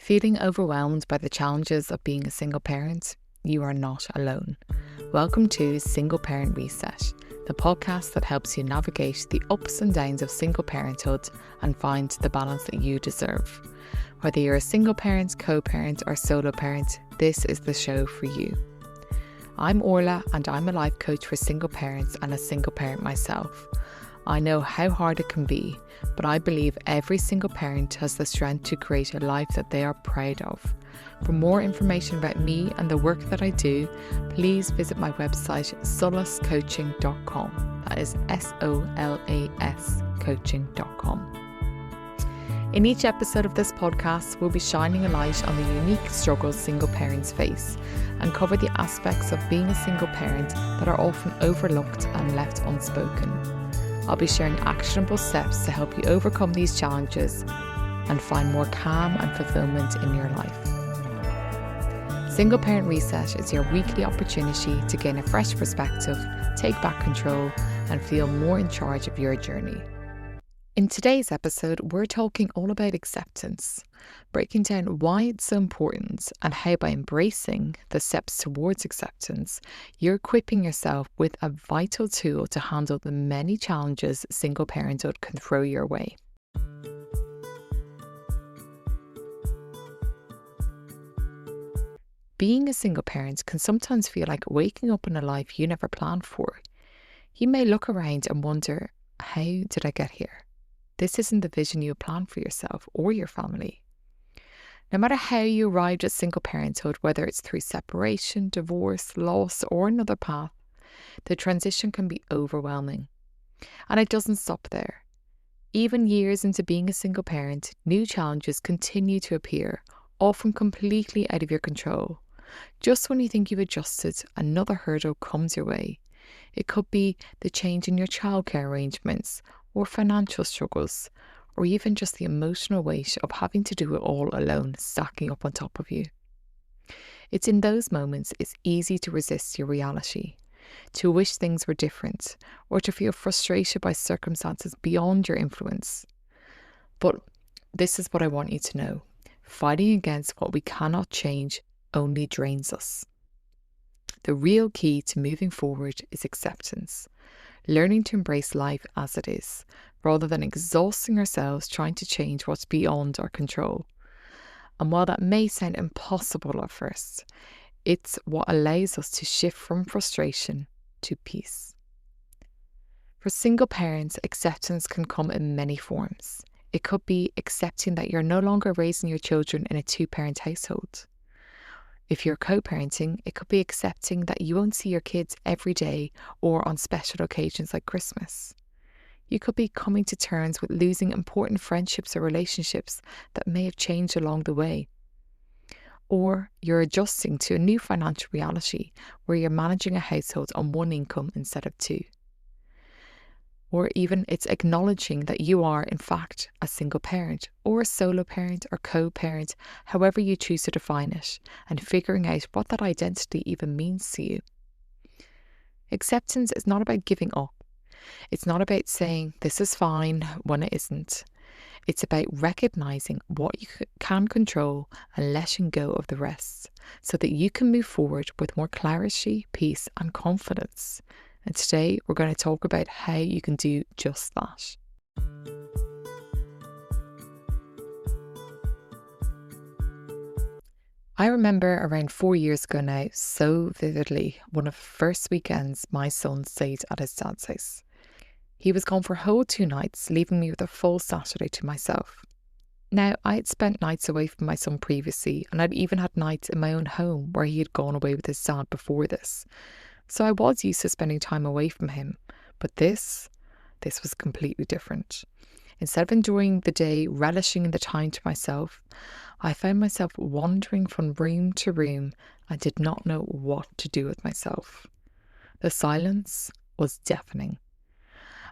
Feeling overwhelmed by the challenges of being a single parent? You are not alone. Welcome to Single Parent Reset, the podcast that helps you navigate the ups and downs of single parenthood and find the balance that you deserve. Whether you're a single parent, co-parent or solo parent, this is the show for you. I'm Orla and I'm a life coach for single parents and a single parent myself. I know how hard it can be, but I believe every single parent has the strength to create a life that they are proud of. For more information about me and the work that I do, please visit my website solascoaching.com. That is SOLAS coaching.com. In each episode of this podcast, we'll be shining a light on the unique struggles single parents face and cover the aspects of being a single parent that are often overlooked and left unspoken. I'll be sharing actionable steps to help you overcome these challenges and find more calm and fulfillment in your life. Single Parent Reset is your weekly opportunity to gain a fresh perspective, take back control, and feel more in charge of your journey. In today's episode, we're talking all about acceptance, breaking down why it's so important and how by embracing the steps towards acceptance, you're equipping yourself with a vital tool to handle the many challenges single parenthood can throw your way. Being a single parent can sometimes feel like waking up in a life you never planned for. You may look around and wonder, how did I get here? This isn't the vision you planned for yourself or your family. No matter how you arrived at single parenthood, whether it's through separation, divorce, loss, or another path, the transition can be overwhelming. And it doesn't stop there. Even years into being a single parent, new challenges continue to appear, often completely out of your control. Just when you think you've adjusted, another hurdle comes your way. It could be the change in your childcare arrangements, or financial struggles, or even just the emotional weight of having to do it all alone stacking up on top of you. It's in those moments it's easy to resist your reality, to wish things were different, or to feel frustrated by circumstances beyond your influence. But this is what I want you to know. Fighting against what we cannot change only drains us. The real key to moving forward is acceptance. Learning to embrace life as it is, rather than exhausting ourselves trying to change what's beyond our control. And while that may sound impossible at first, it's what allows us to shift from frustration to peace. For single parents, acceptance can come in many forms. It could be accepting that you're no longer raising your children in a two-parent household. If you're co-parenting, it could be accepting that you won't see your kids every day or on special occasions like Christmas. You could be coming to terms with losing important friendships or relationships that may have changed along the way. Or you're adjusting to a new financial reality where you're managing a household on one income instead of two. Or even it's acknowledging that you are, in fact, a single parent or a solo parent or co-parent, however you choose to define it, and figuring out what that identity even means to you. Acceptance is not about giving up. It's not about saying this is fine when it isn't. It's about recognizing what you can control and letting go of the rest so that you can move forward with more clarity, peace, and confidence. And today we're going to talk about how you can do just that. I remember around 4 years ago now, so vividly, one of the first weekends my son stayed at his dad's house. He was gone for a whole 2 nights, leaving me with a full Saturday to myself. Now, I had spent nights away from my son previously, and I'd even had nights in my own home where he had gone away with his dad before this. So I was used to spending time away from him, but this was completely different. Instead of enjoying the day, relishing in the time to myself, I found myself wandering from room to room and did not know what to do with myself. The silence was deafening.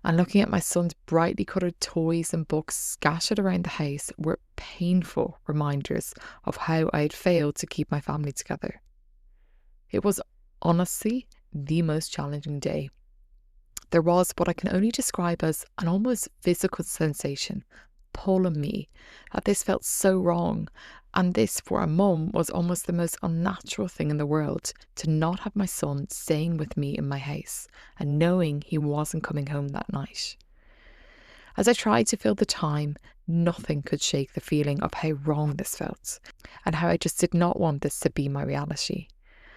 And looking at my son's brightly coloured toys and books scattered around the house were painful reminders of how I had failed to keep my family together. It was honestly the most challenging day. There was what I can only describe as an almost physical sensation pull on me, that this felt so wrong And this, for a mum, was almost the most unnatural thing in the world, to not have my son staying with me in my house and knowing he wasn't coming home that night. As I tried to fill the time, nothing could shake the feeling of how wrong this felt and how I just did not want this to be my reality.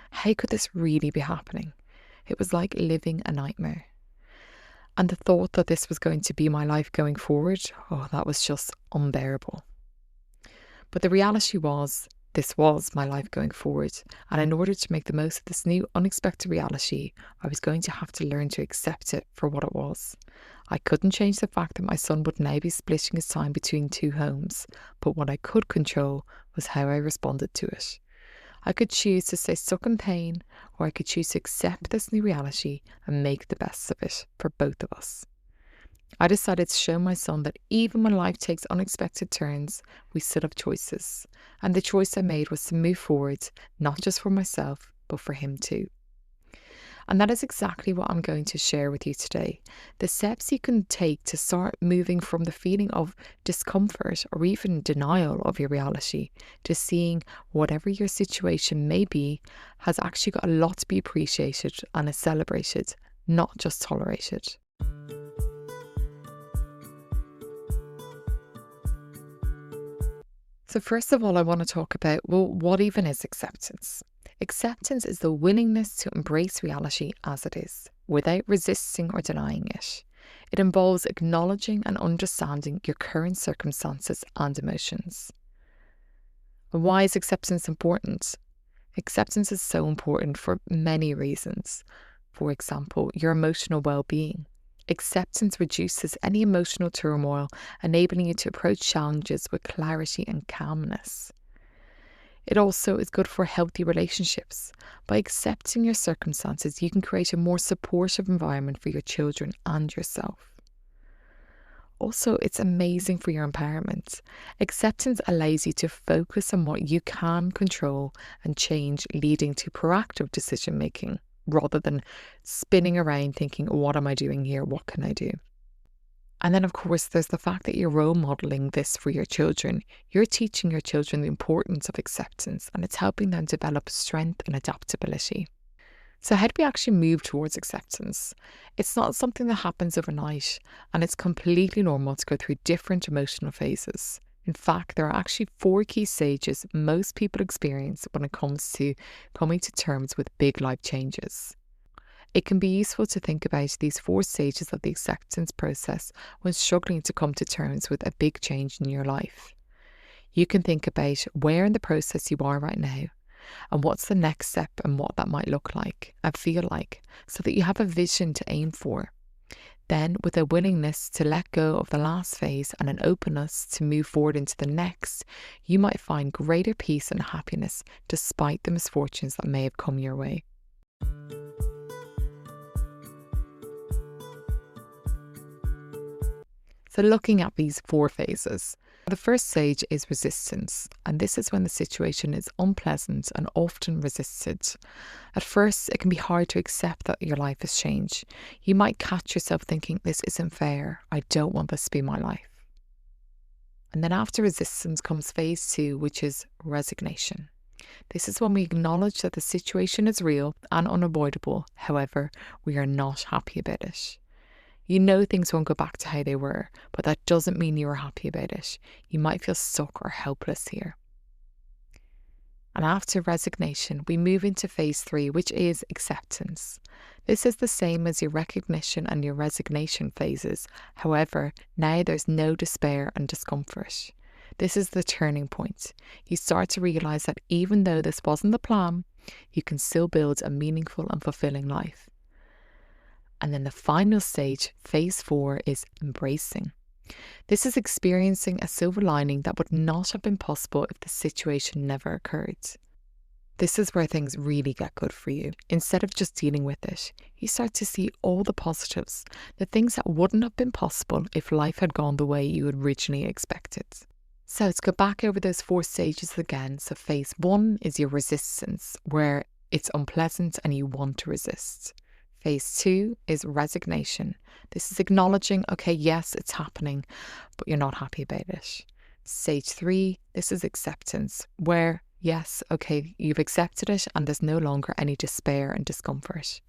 How could this really be happening? It was like living a nightmare. And the thought that this was going to be my life going forward, oh, that was just unbearable. But the reality was, this was my life going forward. And in order to make the most of this new unexpected reality, I was going to have to learn to accept it for what it was. I couldn't change the fact that my son would now be splitting his time between two homes, but what I could control was how I responded to it. I could choose to stay stuck in pain, or I could choose to accept this new reality and make the best of it for both of us. I decided to show my son that even when life takes unexpected turns, we still have choices. And the choice I made was to move forward, not just for myself, but for him too. And that is exactly what I'm going to share with you today. The steps you can take to start moving from the feeling of discomfort or even denial of your reality to seeing whatever your situation may be has actually got a lot to be appreciated and is celebrated, not just tolerated. So first of all, I want to talk about, well, what even is acceptance? Acceptance is the willingness to embrace reality as it is, without resisting or denying it. It involves acknowledging and understanding your current circumstances and emotions. And why is acceptance important? Acceptance is so important for many reasons. For example, your emotional well-being. Acceptance reduces any emotional turmoil, enabling you to approach challenges with clarity and calmness. It also is good for healthy relationships. By accepting your circumstances, you can create a more supportive environment for your children and yourself. Also, it's amazing for your empowerment. Acceptance allows you to focus on what you can control and change, leading to proactive decision making, rather than spinning around thinking, what am I doing here? What can I do? And then, of course, there's the fact that you're role modeling this for your children. You're teaching your children the importance of acceptance, and it's helping them develop strength and adaptability. So how do we actually move towards acceptance? It's not something that happens overnight, and it's completely normal to go through different emotional phases. In fact, there are actually 4 key stages most people experience when it comes to coming to terms with big life changes. It can be useful to think about these 4 stages of the acceptance process when struggling to come to terms with a big change in your life. You can think about where in the process you are right now and what's the next step and what that might look like and feel like, so that you have a vision to aim for. Then, with a willingness to let go of the last phase and an openness to move forward into the next, you might find greater peace and happiness despite the misfortunes that may have come your way. So looking at these 4 phases, the first stage is resistance, and this is when the situation is unpleasant and often resisted. At first, it can be hard to accept that your life has changed. You might catch yourself thinking, this isn't fair, I don't want this to be my life. And then after resistance comes phase 2, which is resignation. This is when we acknowledge that the situation is real and unavoidable, however, we are not happy about it. You know things won't go back to how they were, but that doesn't mean you are happy about it. You might feel stuck or helpless here. And after resignation, we move into phase 3, which is acceptance. This is the same as your recognition and your resignation phases. However, now there's no despair and discomfort. This is the turning point. You start to realise that even though this wasn't the plan, you can still build a meaningful and fulfilling life. And then the final stage, phase 4, is embracing. This is experiencing a silver lining that would not have been possible if the situation never occurred. This is where things really get good for you. Instead of just dealing with it, you start to see all the positives, the things that wouldn't have been possible if life had gone the way you had originally expected. So let's go back over those 4 stages again. So phase 1 is your resistance, where it's unpleasant and you want to resist. Phase 2 is resignation. This is acknowledging, okay, yes, it's happening, but you're not happy about it. Stage 3, this is acceptance, where yes, okay, you've accepted it and there's no longer any despair and discomfort.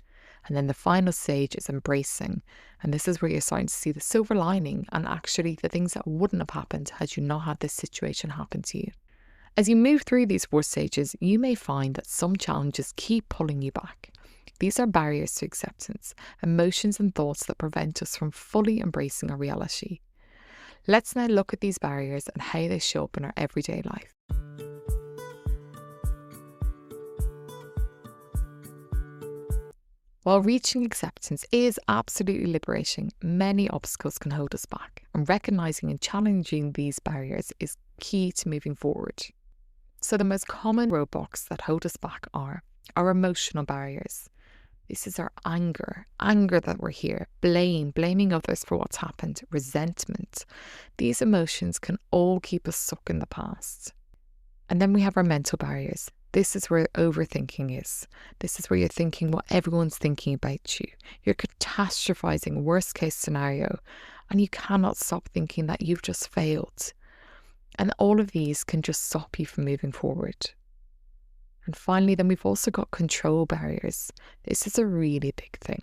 And then the final stage is embracing. And this is where you're starting to see the silver lining and actually the things that wouldn't have happened had you not had this situation happen to you. As you move through these 4 stages, you may find that some challenges keep pulling you back. These are barriers to acceptance, emotions and thoughts that prevent us from fully embracing our reality. Let's now look at these barriers and how they show up in our everyday life. While reaching acceptance is absolutely liberating, many obstacles can hold us back, and recognizing and challenging these barriers is key to moving forward. So the most common roadblocks that hold us back are our emotional barriers. This is our anger that we're here, blaming others for what's happened, resentment. These emotions can all keep us stuck in the past. And then we have our mental barriers. This is where overthinking is. This is where you're thinking what everyone's thinking about you. You're catastrophizing worst case scenario, and you cannot stop thinking that you've just failed. And all of these can just stop you from moving forward. And finally, then we've also got control barriers. This is a really big thing.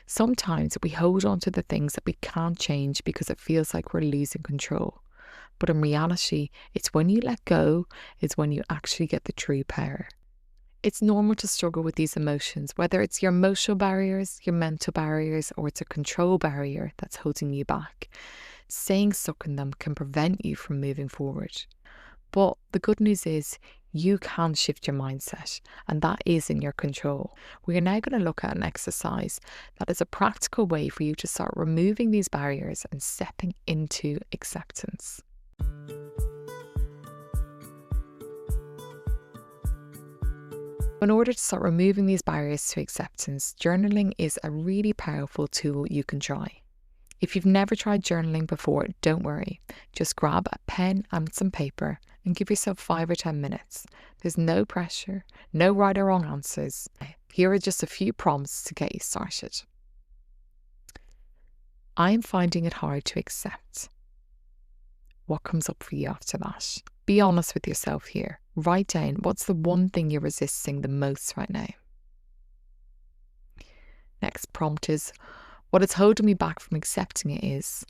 Sometimes we hold on to the things that we can't change because it feels like we're losing control. But in reality, it's when you let go, is when you actually get the true power. It's normal to struggle with these emotions, whether it's your emotional barriers, your mental barriers, or it's a control barrier that's holding you back. Staying stuck in them can prevent you from moving forward. But the good news is you can shift your mindset, and that is in your control. We are now going to look at an exercise that is a practical way for you to start removing these barriers and stepping into acceptance. In order to start removing these barriers to acceptance, journaling is a really powerful tool you can try. If you've never tried journaling before, don't worry. Just grab a pen and some paper and give yourself 5 or 10 minutes. There's no pressure, no right or wrong answers. Here are just a few prompts to get you started. I'm finding it hard to accept. What comes up for you after that? Be honest with yourself here. Write down what's the one thing you're resisting the most right now. Next prompt is, what is holding me back from accepting it is,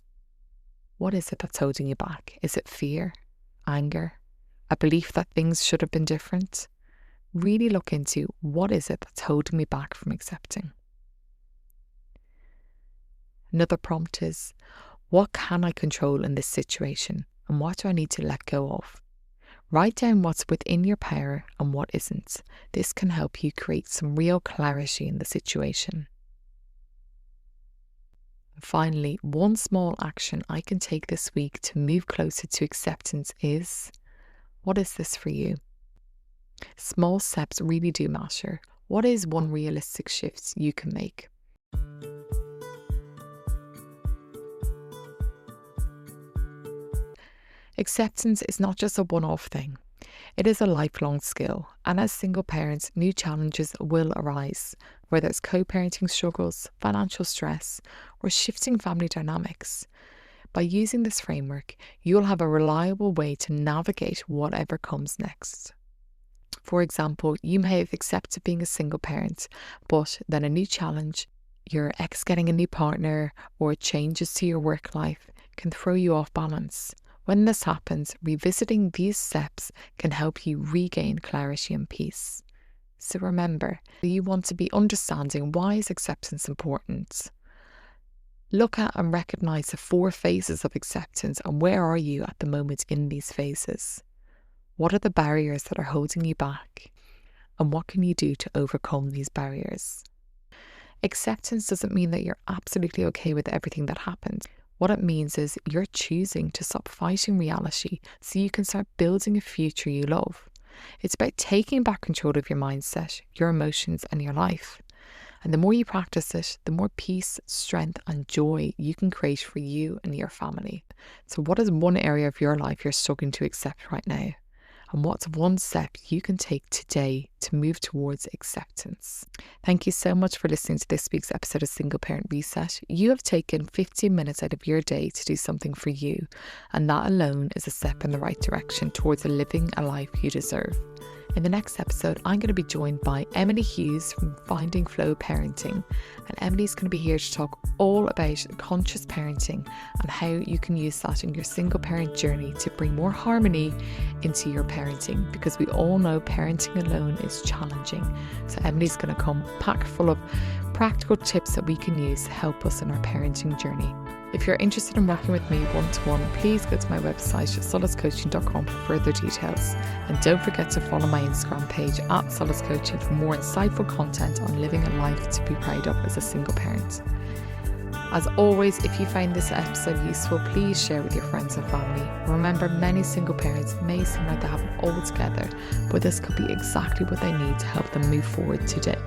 what is it that's holding you back? Is it fear, anger, a belief that things should have been different? Really look into what is it that's holding me back from accepting. Another prompt is, what can I control in this situation and what do I need to let go of? Write down what's within your power and what isn't. This can help you create some real clarity in the situation. Finally, one small action I can take this week to move closer to acceptance is, what is this for you? Small steps really do matter. What is one realistic shift you can make? Acceptance is not just a one-off thing. It is a lifelong skill, and as single parents, new challenges will arise, whether it's co-parenting struggles, financial stress, or shifting family dynamics. By using this framework, you'll have a reliable way to navigate whatever comes next. For example, you may have accepted being a single parent, but then a new challenge, your ex getting a new partner, or changes to your work life can throw you off balance. When this happens, revisiting these steps can help you regain clarity and peace. So remember, you want to be understanding why is acceptance important. Look at and recognize the 4 phases of acceptance and where are you at the moment in these phases. What are the barriers that are holding you back? And what can you do to overcome these barriers? Acceptance doesn't mean that you're absolutely okay with everything that happens. What it means is you're choosing to stop fighting reality so you can start building a future you love. It's about taking back control of your mindset, your emotions, and your life. And the more you practice it, the more peace, strength, and joy you can create for you and your family. So what is one area of your life you're struggling to accept right now? and what's one step you can take today to move towards acceptance. Thank you so much for listening to this week's episode of Single Parent Reset. You have taken 15 minutes out of your day to do something for you, and that alone is a step in the right direction towards living a life you deserve. In the next episode, I'm going to be joined by Emily Hughes from Finding Flow Parenting, and Emily's going to be here to talk all about conscious parenting and how you can use that in your single parent journey to bring more harmony into your parenting, because we all know parenting alone is challenging. So Emily's going to come packed full of practical tips that we can use to help us in our parenting journey. If you're interested in working with me one-to-one, please go to my website solaccoaching.com for further details. And don't forget to follow my Instagram page at Solace Coaching for more insightful content on living a life to be proud of as a single parent. As always, if you find this episode useful, please share with your friends and family. Remember, many single parents may seem like they have it all together, but this could be exactly what they need to help them move forward today.